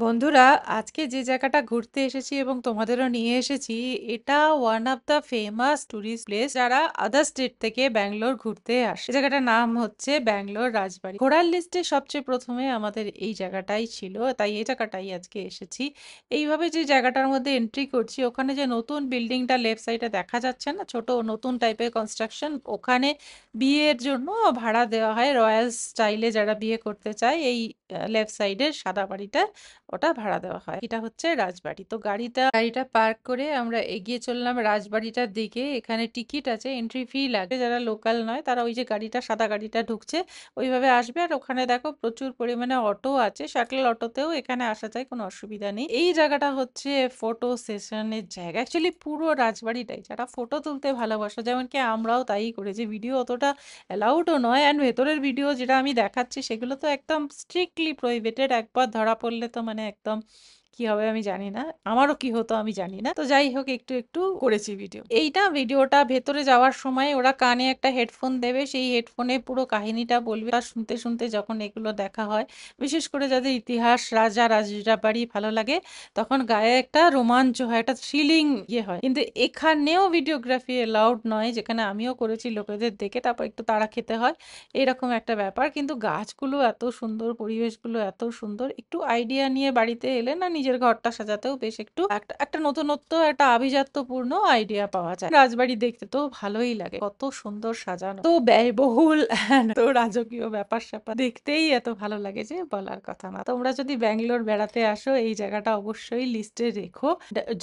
বন্ধুরা, আজকে যে জায়গাটা ঘুরতে এসেছি এবং তোমাদেরও নিয়ে এসেছি, এটা one of the famous tourist place যারা আদার স্টেট থেকে ব্যাঙ্গালোর ঘুরতে আসে। এই জায়গাটার নাম হচ্ছে ব্যাঙ্গালোর রাজবাড়ি। ঘোরার লিস্টে সবচেয়ে প্রথমে আমাদের এই জায়গাটাই ছিল, তাই এই জায়গাটাই আজকে এসেছি। এইভাবে যে জায়গাটার মধ্যে এন্ট্রি করছি, ওখানে যে নতুন বিল্ডিংটা লেফট সাইডে দেখা যাচ্ছে না, ছোট নতুন টাইপের কনস্ট্রাকশন, ওখানে বিয়ের জন্য ভাড়া দেওয়া হয়। রয়্যাল স্টাইলে যারা বিয়ে করতে চায়, এই লেফট সাইডের সাদা বাড়িটা ওটা ভাড়া দেওয়া হয়। এটা হচ্ছে রাজবাড়ি। তো গাড়িটা পার্ক করে আমরা এগিয়ে চললাম রাজবাড়িটার দিকে। এখানে টিকিট আছে, এন্ট্রি ফি লাগে। যারা লোকাল নয় তারা ওই যে গাড়িটা, সাদা গাড়িটা ঢুকছে, ওইভাবে আসবে। আর ওখানে দেখো প্রচুর পরিমাণে অটো আছে, শাটল অটোতেও এখানে আসা যায়, কোনো অসুবিধা নেই। এই জায়গাটা হচ্ছে ফটো সেশনের জায়গা। অ্যাকচুয়ালি পুরো রাজবাড়িটাই, যারা ফটো তুলতে ভালোবাসো, যেমন কি আমরাও তাই করেছি। ভিডিও অতটা অ্যালাউডও নয়, অ্যান্ড ভেতরের ভিডিও যেটা আমি দেখাচ্ছি সেগুলো তো একদম স্ট্রিক্টলি প্রহিবিটেড। একবার ধরা পড়লে তো মানে একদম কি হবে আমি জানি না, আমারও কি হতো আমি জানি না। তো যাই হোক, একটু একটু করেছি ভিডিও। ভিডিওটা ভেতরে যাওয়ার সময় ওরা কানে একটা হেডফোন দেবে, সেই হেডফোনে পুরো কাহিনীটা বলবে। আর শুনতে শুনতে যখন এগুলো দেখা হয়, বিশেষ করে যাদের ইতিহাস, রাজা রাজবাড়ি ভালো লাগে, তখন গায়ে একটা রোমাঞ্চ হয়, একটা থ্রিলিং হয়। কিন্তু এখানেও ভিডিওগ্রাফি এলাউড নয়, যেখানে আমিও করেছি লোকেদের দেখে, তারপর একটু তাড়া খেতে হয়, এরকম একটা ব্যাপার। কিন্তু গাছগুলো এত সুন্দর, পরিবেশগুলো এত সুন্দর, একটু আইডিয়া নিয়ে বাড়িতে এলে না, নিজের ঘরটা সাজাতেও বেশ একটু একটা একটা নতুনত্ব, একটা আভিজাত্যপূর্ণ আইডিয়া পাওয়া যায়। রাজবাড়ি দেখতে তো ভালোই লাগে, কত সুন্দর সাজানো, তো ব্যয়বহুল, তো রাজকীয় ব্যাপার স্যাপার, দেখতেই এত ভালো লাগে যে বলার কথা না। তোমরা যদি ব্যাঙ্গালোর বেড়াতে আসো, এই জায়গাটা অবশ্যই লিস্টে রেখো।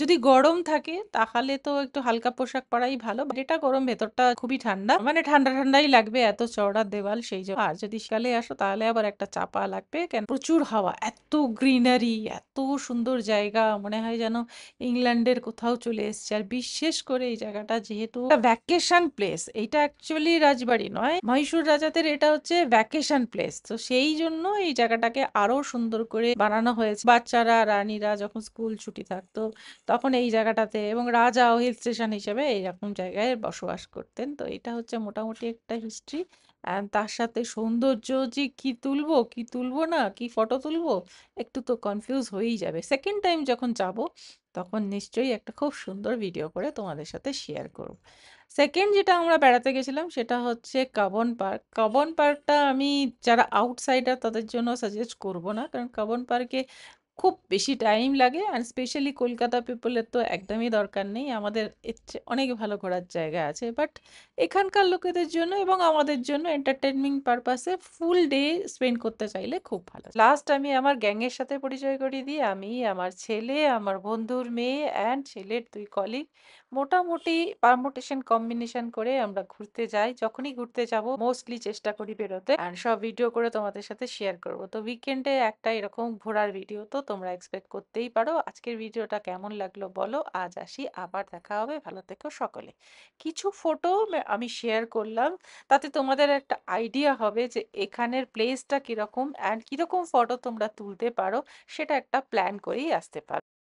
যদি গরম থাকে তাহলে তো একটু হালকা পোশাক পরাই ভালো। এটা গরম, ভেতরটা খুবই ঠান্ডা, মানে ঠান্ডা ঠান্ডাই লাগবে, এত চওড়া দেওয়াল সেই জন্য। আর যদি শীতকালে আসো তাহলে আবার একটা চাপা লাগবে, কেন প্রচুর হাওয়া, এত গ্রিনারি, এত সুন্দর জায়গা, মনে হয় যেন ইংল্যান্ডের কোথাও চলে এসছে। আর বিশেষ করে এই জায়গাটা যেহেতু ভ্যাকেশন প্লেস, এইটা অ্যাকচুয়ালি রাজবাড়ি নয়, মহীশূর রাজাদের এটা হচ্ছে ভ্যাকেশন প্লেস, তো সেই জন্য এই জায়গাটাকে আরো সুন্দর করে বানানো হয়েছে। বাচ্চারা, রানীরা যখন স্কুল ছুটি থাকতো তখন এই জায়গাটাতে, এবং রাজাও হিল স্টেশন হিসেবে এইরকম জায়গায় বসবাস করতেন। তো এটা হচ্ছে মোটামুটি একটা হিস্ট্রি। অ্যান্ড তার সাথে সৌন্দর্য, যে কি তুলবো কি তুলবো না, কি ফটো তুলবো, একটু তো কনফিউজ হয়েই যাবে। সেকেন্ড টাইম যখন যাব তখন নিশ্চয়ই একটা খুব সুন্দর ভিডিও করে তোমাদের সাথে শেয়ার করব। সেকেন্ড যেটা আমরা বেড়াতে গেছিলাম সেটা হচ্ছে কাবন পার্ক। কাবন পার্কটা আমি, যারা আউটসাইডার তাদের জন্য সাজেস্ট করব না, কারণ কাবন পার্কে খুব বেশি টাইম লাগে। আর স্পেশালি কলকাতা পিপলের তো একদমই দরকার নেই, আমাদের এর চেয়ে অনেক ভালো ঘোরার জায়গা আছে। বাট এখানকার লোকেদের জন্য এবং আমাদের জন্য এন্টারটেনমেন্ট পারপাসে ফুল ডে স্পেন্ড করতে চাইলে খুব ভালো। লাস্ট আমি আমার গ্যাংয়ের সাথে পরিচয় করিয়ে দিই। আমি, আমার ছেলে, আমার বন্ধুর মেয়ে অ্যান্ড ছেলের দুই কলিগ, মোটামুটি পারমুটেশন কম্বিনেশন করে আমরা ঘুরতে যাই। যখনই ঘুরতে যাব মোস্টলি চেষ্টা করি বেরোতে, আর সব ভিডিও করে তোমাদের সাথে শেয়ার করব। তো উইকেন্ডে একটা এরকম ঘোরার ভিডিও তো তোমরা এক্সপেক্ট করতেই পারো। আজকের ভিডিওটা কেমন লাগলো বলো। আজ আসি, আবার দেখা হবে, ভালো থেকো সকলে। কিছু ফটো আমি শেয়ার করলাম, তাতে তোমাদের একটা আইডিয়া হবে যে এখানের প্লেসটা কিরকম অ্যান্ড কিরকম ফটো তোমরা তুলতে পারো, সেটা একটা প্ল্যান করেই আসতে পারো।